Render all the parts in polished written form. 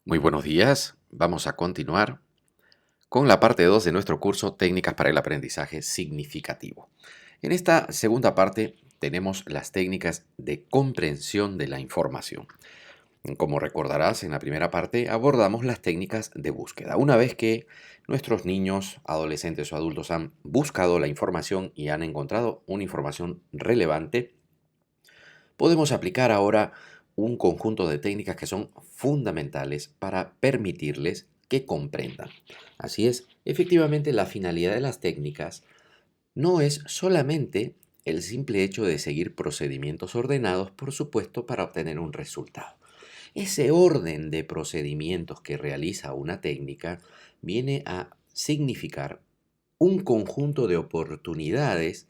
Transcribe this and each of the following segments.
Muy buenos días. Vamos a continuar con la parte 2 de nuestro curso Técnicas para el aprendizaje significativo. En esta segunda parte tenemos las técnicas de comprensión de la información. Como recordarás, en la primera parte abordamos las técnicas de búsqueda. Una vez que nuestros niños, adolescentes o adultos han buscado la información y han encontrado una información relevante, podemos aplicar ahora un conjunto de técnicas que son fundamentales para permitirles que comprendan. Así es, efectivamente la finalidad de las técnicas no es solamente el simple hecho de seguir procedimientos ordenados, por supuesto, para obtener un resultado. Ese orden de procedimientos que realiza una técnica viene a significar un conjunto de oportunidades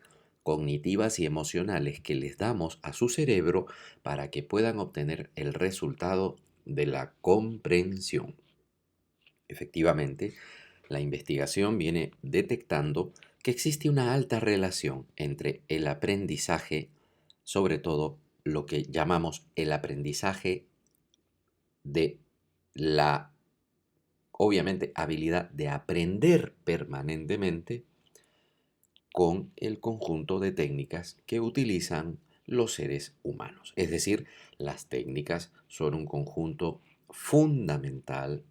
cognitivas y emocionales que les damos a su cerebro para que puedan obtener el resultado de la comprensión. Efectivamente, la investigación viene detectando que existe una alta relación entre el aprendizaje, sobre todo lo que llamamos el aprendizaje de la, obviamente, habilidad de aprender permanentemente con el conjunto de técnicas que utilizan los seres humanos. Es decir, las técnicas son un conjunto fundamental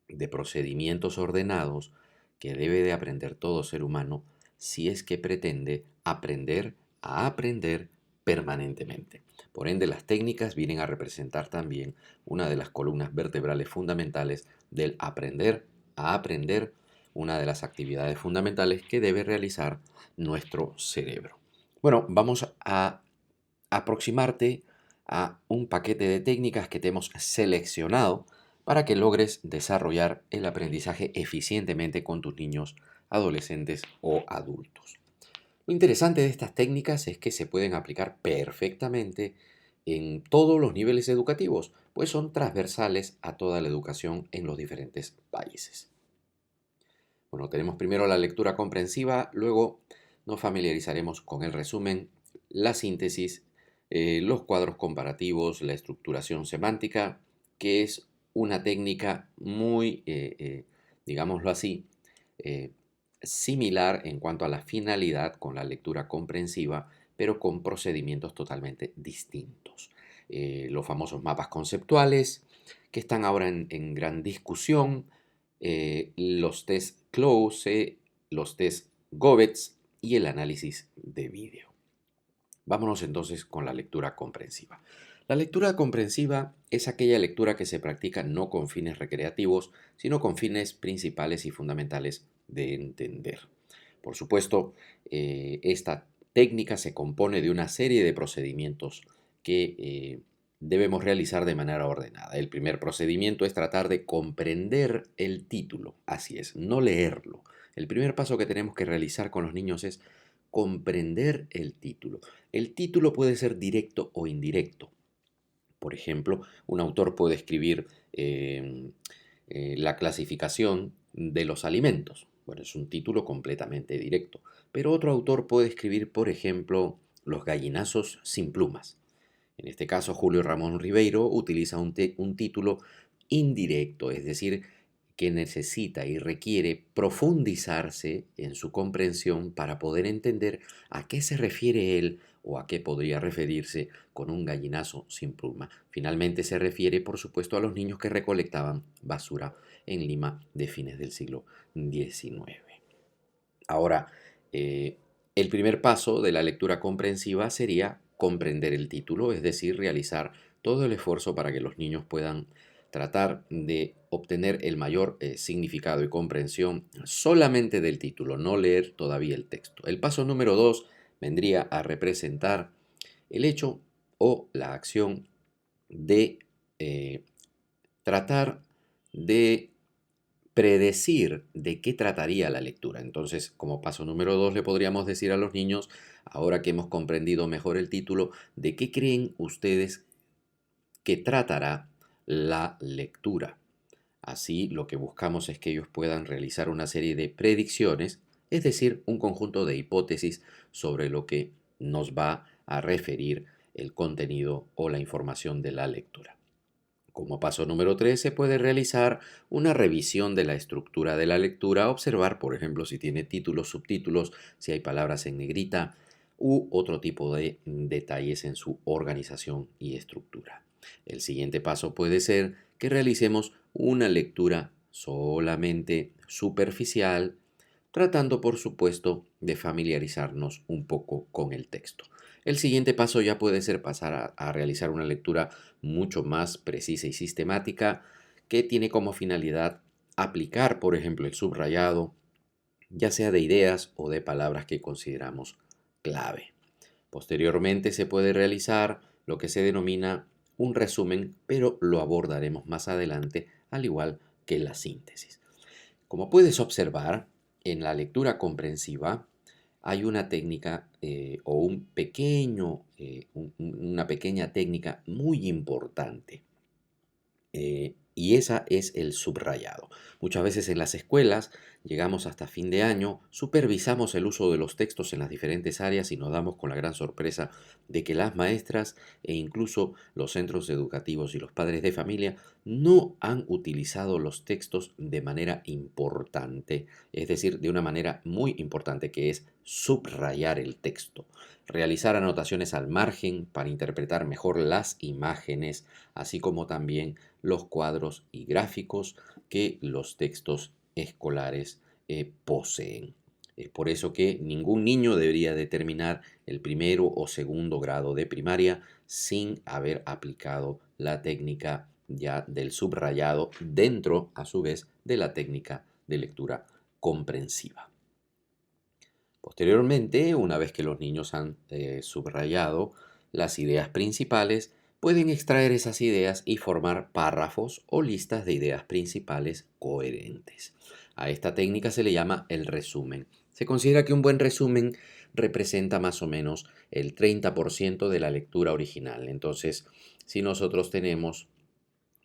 de procedimientos ordenados que debe de aprender todo ser humano si es que pretende aprender a aprender permanentemente. Por ende, las técnicas vienen a representar también una de las columnas vertebrales fundamentales del aprender a aprender, una de las actividades fundamentales que debe realizar nuestro cerebro. Bueno, vamos a aproximarte a un paquete de técnicas que te hemos seleccionado para que logres desarrollar el aprendizaje eficientemente con tus niños, adolescentes o adultos. Lo interesante de estas técnicas es que se pueden aplicar perfectamente en todos los niveles educativos, pues son transversales a toda la educación en los diferentes países. Bueno, tenemos primero la lectura comprensiva, luego nos familiarizaremos con el resumen, la síntesis, los cuadros comparativos, la estructuración semántica, que es una técnica muy, digámoslo así, eh, similar en cuanto a la finalidad con la lectura comprensiva, pero con procedimientos totalmente distintos. Los famosos mapas conceptuales, que están ahora en gran discusión, los test Close, los test GOBETS y el análisis de vídeo. Vámonos entonces con la lectura comprensiva. La lectura comprensiva es aquella lectura que se practica no con fines recreativos, sino con fines principales y fundamentales de entender. Por supuesto, esta técnica se compone de una serie de procedimientos que debemos realizar de manera ordenada. El primer procedimiento es tratar de comprender el título, así es, no leerlo. El primer paso que tenemos que realizar con los niños es comprender el título. El título puede ser directo o indirecto. Por ejemplo, un autor puede escribir la clasificación de los alimentos. Bueno, es un título completamente directo. Pero otro autor puede escribir, por ejemplo, los gallinazos sin plumas. En este caso, Julio Ramón Ribeiro utiliza un título indirecto, es decir, que necesita y requiere profundizarse en su comprensión para poder entender a qué se refiere él o a qué podría referirse con un gallinazo sin pluma. Finalmente se refiere, por supuesto, a los niños que recolectaban basura en Lima de fines del siglo XIX. Ahora, eh, el primer paso de la lectura comprensiva sería comprender el título, es decir, realizar todo el esfuerzo para que los niños puedan tratar de obtener el mayor significado y comprensión solamente del título, no leer todavía el texto. El paso número 2 vendría a representar el hecho o la acción de eh, tratar de predecir de qué trataría la lectura. Entonces, como paso número 2, le podríamos decir a los niños, ahora que hemos comprendido mejor el título, ¿de qué creen ustedes que tratará la lectura? Así, lo que buscamos es que ellos puedan realizar una serie de predicciones, es decir, un conjunto de hipótesis sobre lo que nos va a referir el contenido o la información de la lectura. Como paso número 3, se puede realizar una revisión de la estructura de la lectura, observar, por ejemplo, si tiene títulos, subtítulos, si hay palabras en negrita u otro tipo de detalles en su organización y estructura. El siguiente paso puede ser que realicemos una lectura solamente superficial, tratando por supuesto de familiarizarnos un poco con el texto. El siguiente paso ya puede ser pasar a realizar una lectura mucho más precisa y sistemática que tiene como finalidad aplicar, por ejemplo, el subrayado, ya sea de ideas o de palabras que consideramos clave. Posteriormente se puede realizar lo que se denomina un resumen, pero lo abordaremos más adelante, al igual que la síntesis. Como puedes observar, en la lectura comprensiva hay una técnica o una pequeña técnica muy importante y esa es el subrayado. Muchas veces en las escuelas llegamos hasta fin de año, supervisamos el uso de los textos en las diferentes áreas y nos damos con la gran sorpresa de que las maestras e incluso los centros educativos y los padres de familia no han utilizado los textos de manera importante, es decir, de una manera muy importante que es subrayar el texto, realizar anotaciones al margen para interpretar mejor las imágenes, así como también los cuadros y gráficos que los textos escolares poseen. Es por eso que ningún niño debería de terminar el primero o segundo grado de primaria sin haber aplicado la técnica ya del subrayado dentro, a su vez, de la técnica de lectura comprensiva. Posteriormente, una vez que los niños han subrayado las ideas principales, pueden extraer esas ideas y formar párrafos o listas de ideas principales coherentes. A esta técnica se le llama el resumen. Se considera que un buen resumen representa más o menos el 30% de la lectura original. Entonces, si nosotros tenemos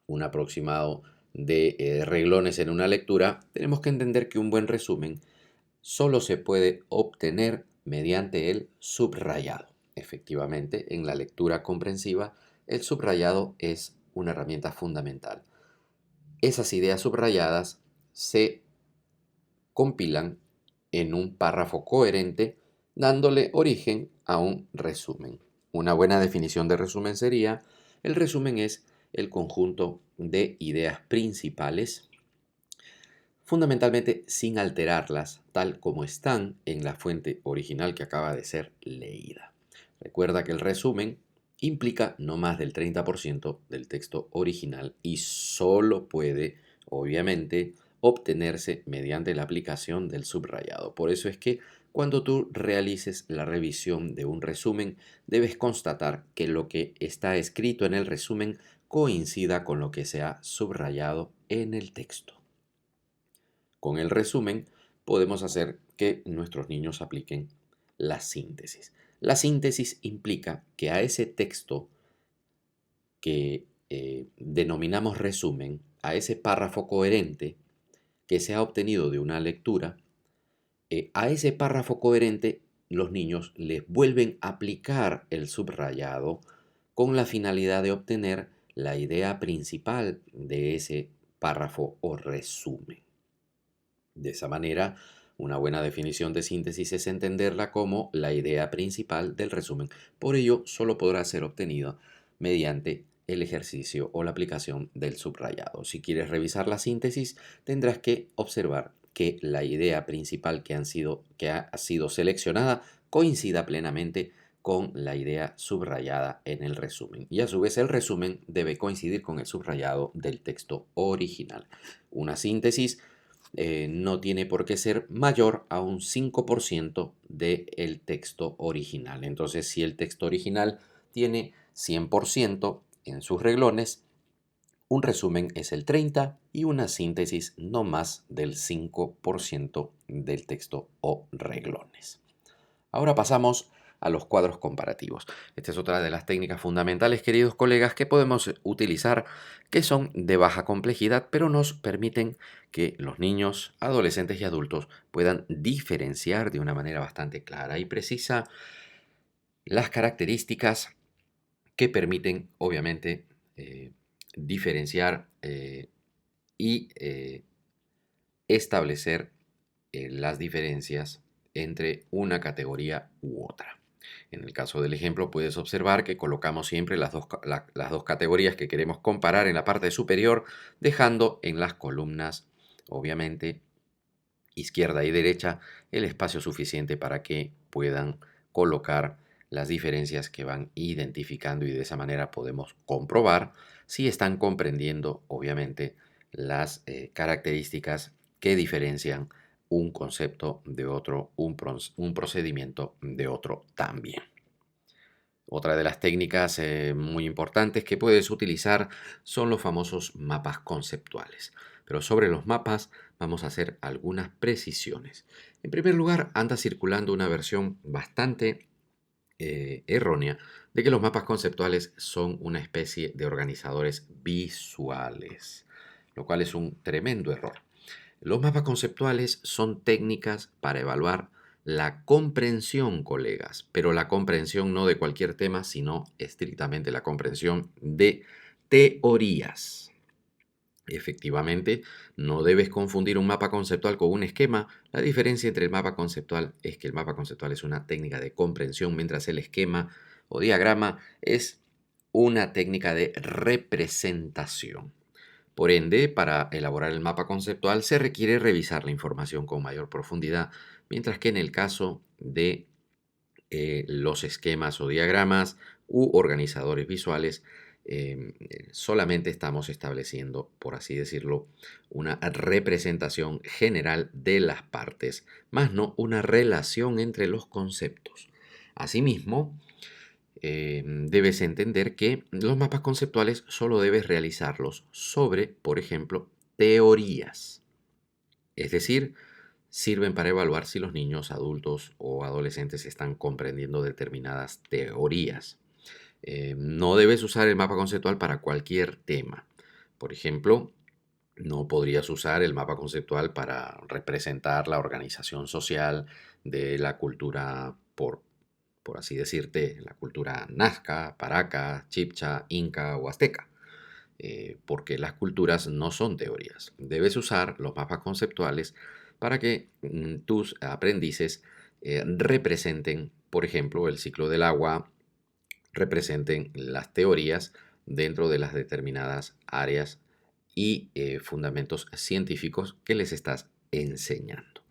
un aproximado de renglones en una lectura, tenemos que entender que un buen resumen solo se puede obtener mediante el subrayado. Efectivamente, en la lectura comprensiva, el subrayado es una herramienta fundamental. Esas ideas subrayadas se compilan en un párrafo coherente, dándole origen a un resumen. Una buena definición de resumen sería: el resumen es el conjunto de ideas principales, fundamentalmente sin alterarlas tal como están en la fuente original que acaba de ser leída. Recuerda que el resumen implica no más del 30% del texto original y solo puede, obviamente, obtenerse mediante la aplicación del subrayado. Por eso es que cuando tú realices la revisión de un resumen, debes constatar que lo que está escrito en el resumen coincida con lo que se ha subrayado en el texto. Con el resumen podemos hacer que nuestros niños apliquen la síntesis. La síntesis implica que a ese texto que denominamos resumen, a ese párrafo coherente que se ha obtenido de una lectura, a ese párrafo coherente los niños les vuelven a aplicar el subrayado con la finalidad de obtener la idea principal de ese párrafo o resumen. De esa manera, una buena definición de síntesis es entenderla como la idea principal del resumen. Por ello, solo podrá ser obtenida mediante el ejercicio o la aplicación del subrayado. Si quieres revisar la síntesis, tendrás que observar que la idea principal que ha sido seleccionada coincida plenamente con la idea subrayada en el resumen. Y a su vez el resumen debe coincidir con el subrayado del texto original. Una síntesis no tiene por qué ser mayor a un 5% del texto original. Entonces, si el texto original tiene 100% en sus reglones, un resumen es el 30% y una síntesis no más del 5% del texto o reglones. Ahora pasamos a los cuadros comparativos. Esta es otra de las técnicas fundamentales, queridos colegas, que podemos utilizar, que son de baja complejidad, pero nos permiten que los niños, adolescentes y adultos puedan diferenciar de una manera bastante clara y precisa las características que permiten, obviamente, diferenciar y establecer las diferencias entre una categoría u otra. En el caso del ejemplo puedes observar que colocamos siempre las dos categorías que queremos comparar en la parte superior, dejando en las columnas, obviamente, izquierda y derecha, el espacio suficiente para que puedan colocar las diferencias que van identificando y de esa manera podemos comprobar si están comprendiendo, obviamente, las características que diferencian un concepto de otro, un procedimiento de otro también. Otra de las técnicas muy importantes que puedes utilizar son los famosos mapas conceptuales. Pero sobre los mapas vamos a hacer algunas precisiones. En primer lugar, anda circulando una versión bastante errónea de que los mapas conceptuales son una especie de organizadores visuales, lo cual es un tremendo error. Los mapas conceptuales son técnicas para evaluar la comprensión, colegas, pero la comprensión no de cualquier tema, sino estrictamente la comprensión de teorías. Efectivamente, no debes confundir un mapa conceptual con un esquema. La diferencia entre el mapa conceptual es que el mapa conceptual es una técnica de comprensión, mientras el esquema o diagrama es una técnica de representación. Por ende, para elaborar el mapa conceptual se requiere revisar la información con mayor profundidad, mientras que en el caso de los esquemas o diagramas u organizadores visuales, solamente estamos estableciendo, por así decirlo, una representación general de las partes, más no una relación entre los conceptos. Asimismo, debes entender que los mapas conceptuales solo debes realizarlos sobre, por ejemplo, teorías. Es decir, sirven para evaluar si los niños, adultos o adolescentes están comprendiendo determinadas teorías. No debes usar el mapa conceptual para cualquier tema. Por ejemplo, no podrías usar el mapa conceptual para representar la organización social de la cultura, por así decirte, la cultura nazca, paraca, chipcha, inca o azteca, porque las culturas no son teorías. Debes usar los mapas conceptuales para que tus aprendices representen, por ejemplo, el ciclo del agua, representen las teorías dentro de las determinadas áreas y fundamentos científicos que les estás enseñando.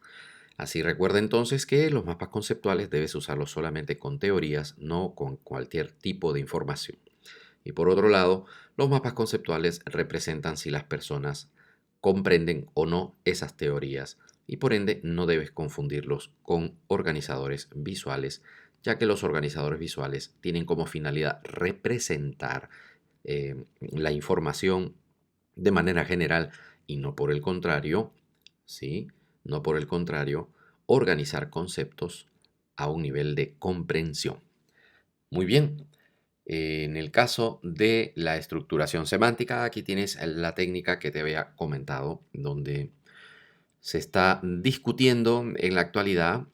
Así recuerda entonces que los mapas conceptuales debes usarlos solamente con teorías, no con cualquier tipo de información. Y por otro lado, los mapas conceptuales representan si las personas comprenden o no esas teorías y por ende no debes confundirlos con organizadores visuales, ya que los organizadores visuales tienen como finalidad representar la información de manera general y no por el contrario, ¿sí? No por el contrario, organizar conceptos a un nivel de comprensión. Muy bien. En el caso de la estructuración semántica, aquí tienes la técnica que te había comentado, donde se está discutiendo en la actualidad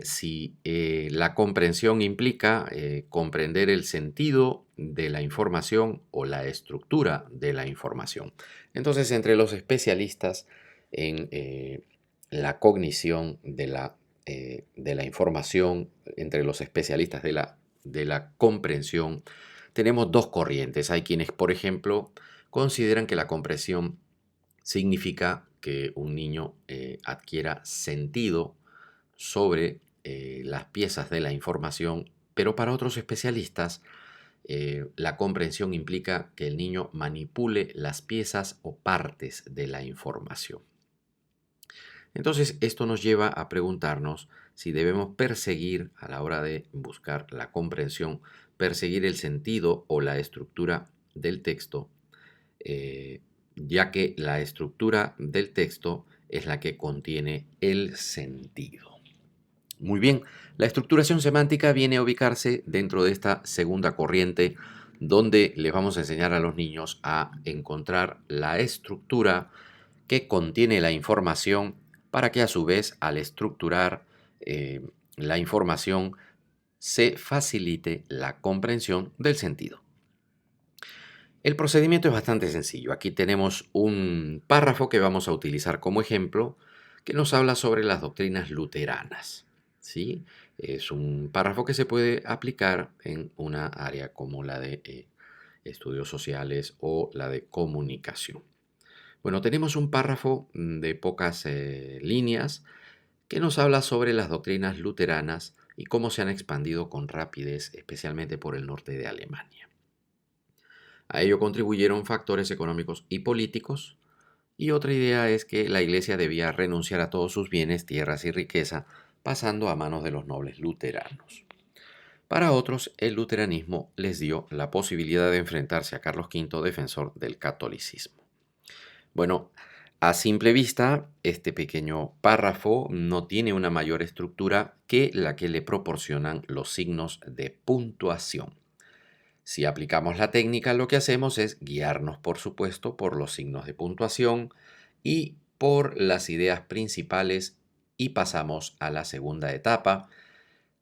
si la comprensión implica comprender el sentido de la información o la estructura de la información. Entonces, entre los especialistas en la cognición de la información, entre los especialistas de la comprensión, tenemos dos corrientes. Hay quienes, por ejemplo, consideran que la comprensión significa que un niño adquiera sentido sobre las piezas de la información, pero para otros especialistas, la comprensión implica que el niño manipule las piezas o partes de la información. Entonces, esto nos lleva a preguntarnos si debemos perseguir, a la hora de buscar la comprensión, perseguir el sentido o la estructura del texto, ya que la estructura del texto es la que contiene el sentido. Muy bien, la estructuración semántica viene a ubicarse dentro de esta segunda corriente, donde les vamos a enseñar a los niños a encontrar la estructura que contiene la información para que a su vez al estructurar la información se facilite la comprensión del sentido. El procedimiento es bastante sencillo. Aquí tenemos un párrafo que vamos a utilizar como ejemplo que nos habla sobre las doctrinas luteranas. ¿Sí? Es un párrafo que se puede aplicar en una área como la de estudios sociales o la de comunicación. Bueno, tenemos un párrafo de pocas líneas que nos habla sobre las doctrinas luteranas y cómo se han expandido con rapidez, especialmente por el norte de Alemania. A ello contribuyeron factores económicos y políticos, y otra idea es que la Iglesia debía renunciar a todos sus bienes, tierras y riqueza, pasando a manos de los nobles luteranos. Para otros, el luteranismo les dio la posibilidad de enfrentarse a Carlos V, defensor del catolicismo. Bueno, a simple vista, este pequeño párrafo no tiene una mayor estructura que la que le proporcionan los signos de puntuación. Si aplicamos la técnica, lo que hacemos es guiarnos, por supuesto, por los signos de puntuación y por las ideas principales y pasamos a la segunda etapa,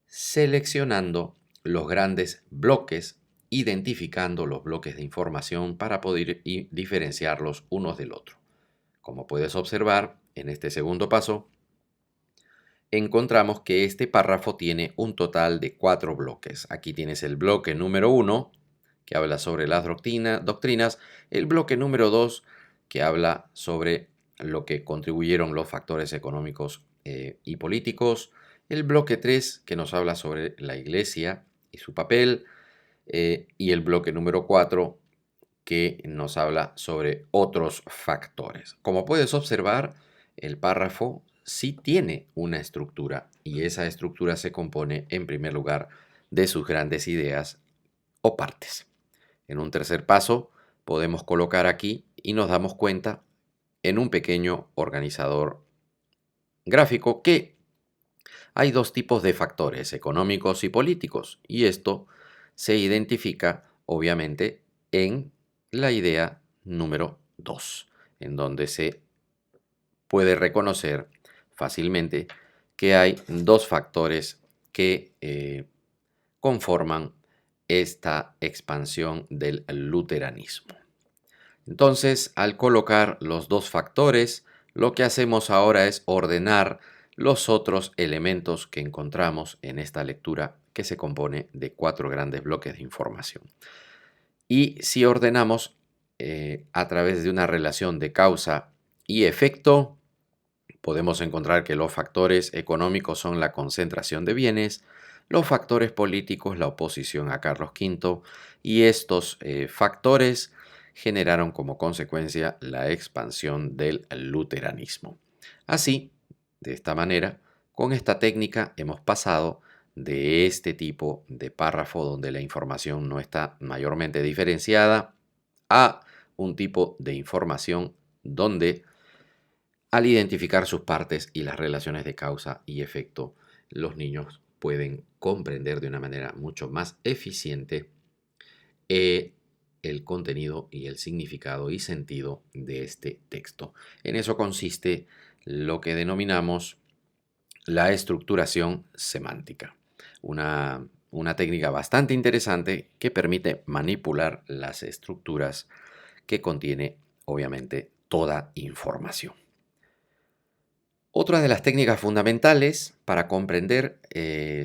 seleccionando los grandes bloques, identificando los bloques de información para poder diferenciarlos unos del otro. Como puedes observar, en este segundo paso, encontramos que este párrafo tiene un total de 4 bloques. Aquí tienes el bloque número 1, que habla sobre las doctrinas, el bloque número 2, que habla sobre lo que contribuyeron los factores económicos y políticos, el bloque 3, que nos habla sobre la Iglesia y su papel, y el bloque número 4, que nos habla sobre otros factores. Como puedes observar, el párrafo sí tiene una estructura y esa estructura se compone en primer lugar de sus grandes ideas o partes. En un tercer paso podemos colocar aquí y nos damos cuenta en un pequeño organizador gráfico que hay dos tipos de factores, económicos y políticos, y esto se identifica obviamente en la idea número 2, en donde se puede reconocer fácilmente que hay dos factores que conforman esta expansión del luteranismo. Entonces, al colocar los dos factores, lo que hacemos ahora es ordenar los otros elementos que encontramos en esta lectura que se compone de 4 grandes bloques de información. Y si ordenamos a través de una relación de causa y efecto, podemos encontrar que los factores económicos son la concentración de bienes, los factores políticos la oposición a Carlos V y estos factores generaron como consecuencia la expansión del luteranismo. Así, de esta manera, con esta técnica hemos pasado de este tipo de párrafo donde la información no está mayormente diferenciada a un tipo de información donde al identificar sus partes y las relaciones de causa y efecto, los niños pueden comprender de una manera mucho más eficiente el contenido y el significado y sentido de este texto. En eso consiste lo que denominamos la estructuración semántica, una técnica bastante interesante que permite manipular las estructuras que contiene, obviamente, toda información. Otra de las técnicas fundamentales para comprender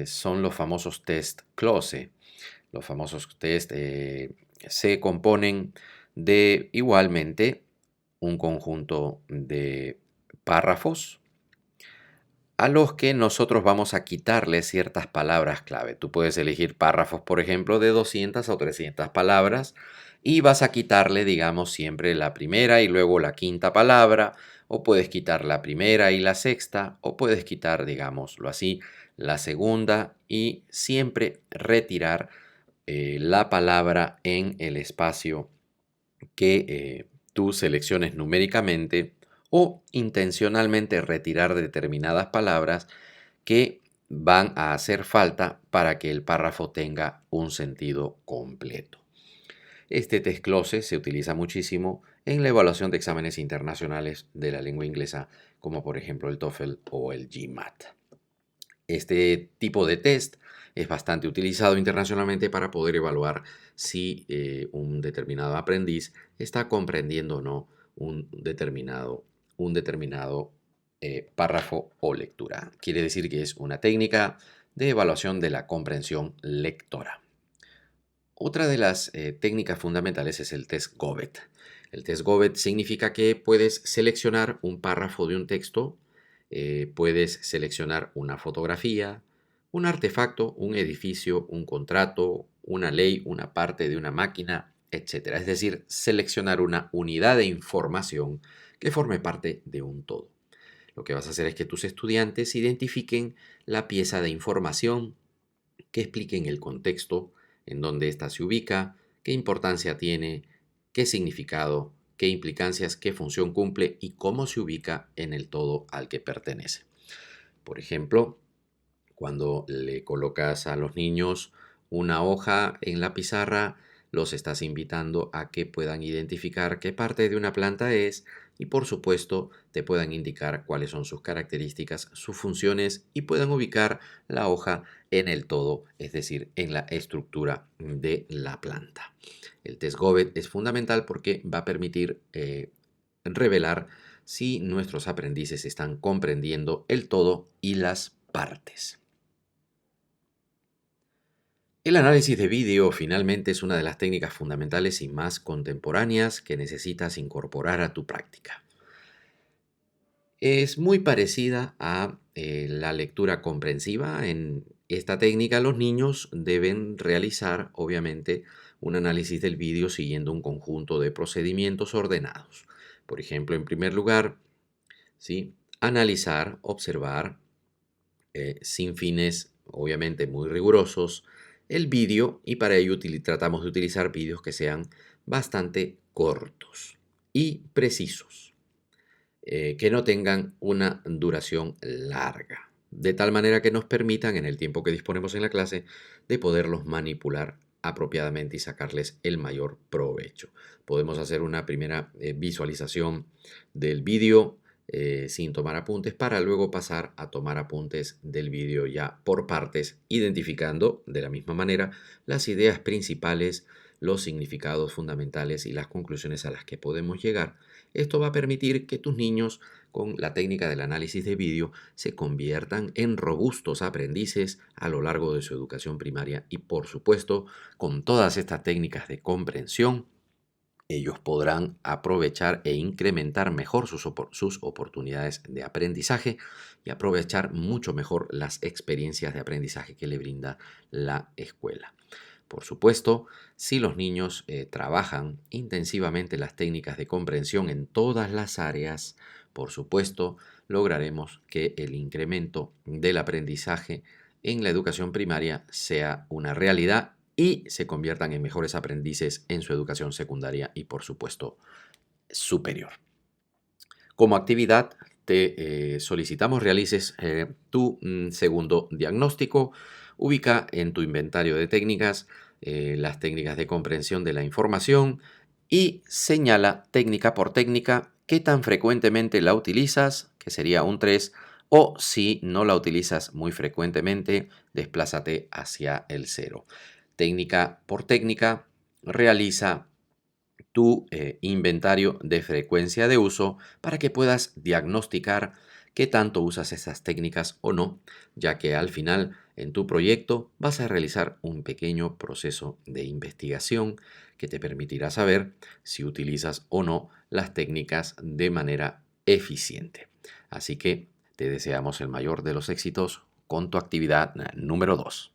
son los famosos test clause. Los famosos test se componen de igualmente un conjunto de párrafos a los que nosotros vamos a quitarle ciertas palabras clave. Tú puedes elegir párrafos, por ejemplo, de 200 o 300 palabras y vas a quitarle, digamos, siempre la primera y luego la quinta palabra, o puedes quitar la primera y la sexta, o puedes quitar, digámoslo así, la segunda y siempre retirar la palabra en el espacio que tú selecciones numéricamente o intencionalmente retirar determinadas palabras que van a hacer falta para que el párrafo tenga un sentido completo. Este test clause se utiliza muchísimo en la evaluación de exámenes internacionales de la lengua inglesa, como por ejemplo el TOEFL o el GMAT. Este tipo de test es bastante utilizado internacionalmente para poder evaluar si un determinado aprendiz está comprendiendo o no un determinado párrafo o lectura. Quiere decir que es una técnica de evaluación de la comprensión lectora. Otra de las técnicas fundamentales es el test GOBET. El test GOBET significa que puedes seleccionar un párrafo de un texto, puedes seleccionar una fotografía, un artefacto, un edificio, un contrato, una ley, una parte de una máquina, etc. Es decir, seleccionar una unidad de información que forme parte de un todo. Lo que vas a hacer es que tus estudiantes identifiquen la pieza de información, que expliquen el contexto, en dónde ésta se ubica, qué importancia tiene, qué significado, qué implicancias, qué función cumple y cómo se ubica en el todo al que pertenece. Por ejemplo, cuando le colocas a los niños una hoja en la pizarra, los estás invitando a que puedan identificar qué parte de una planta es y por supuesto te puedan indicar cuáles son sus características, sus funciones y puedan ubicar la hoja en el todo, es decir, en la estructura de la planta. El test GOBET es fundamental porque va a permitir revelar si nuestros aprendices están comprendiendo el todo y las partes. El análisis de vídeo finalmente es una de las técnicas fundamentales y más contemporáneas que necesitas incorporar a tu práctica. Es muy parecida a la lectura comprensiva. En esta técnica los niños deben realizar, obviamente, un análisis del vídeo siguiendo un conjunto de procedimientos ordenados. Por ejemplo, en primer lugar, ¿sí? Analizar, observar, sin fines obviamente muy rigurosos, el vídeo y para ello tratamos de utilizar vídeos que sean bastante cortos y precisos, que no tengan una duración larga, de tal manera que nos permitan en el tiempo que disponemos en la clase de poderlos manipular apropiadamente y sacarles el mayor provecho. Podemos hacer una primera visualización del vídeo sin tomar apuntes para luego pasar a tomar apuntes del vídeo ya por partes, identificando de la misma manera las ideas principales, los significados fundamentales y las conclusiones a las que podemos llegar. Esto va a permitir que tus niños, con la técnica del análisis de vídeo, se conviertan en robustos aprendices a lo largo de su educación primaria y, por supuesto, con todas estas técnicas de comprensión, ellos podrán aprovechar e incrementar mejor sus oportunidades de aprendizaje y aprovechar mucho mejor las experiencias de aprendizaje que le brinda la escuela. Por supuesto, si los niños trabajan intensivamente las técnicas de comprensión en todas las áreas, por supuesto, lograremos que el incremento del aprendizaje en la educación primaria sea una realidad y se conviertan en mejores aprendices en su educación secundaria y, por supuesto, superior. Como actividad, te solicitamos realices tu segundo diagnóstico. Ubica en tu inventario de técnicas las técnicas de comprensión de la información y señala técnica por técnica qué tan frecuentemente la utilizas, que sería un 3, o si no la utilizas muy frecuentemente, desplázate hacia el 0. Técnica por técnica, realiza tu inventario de frecuencia de uso para que puedas diagnosticar qué tanto usas esas técnicas o no, ya que al final en tu proyecto vas a realizar un pequeño proceso de investigación que te permitirá saber si utilizas o no las técnicas de manera eficiente. Así que te deseamos el mayor de los éxitos con tu actividad número 2.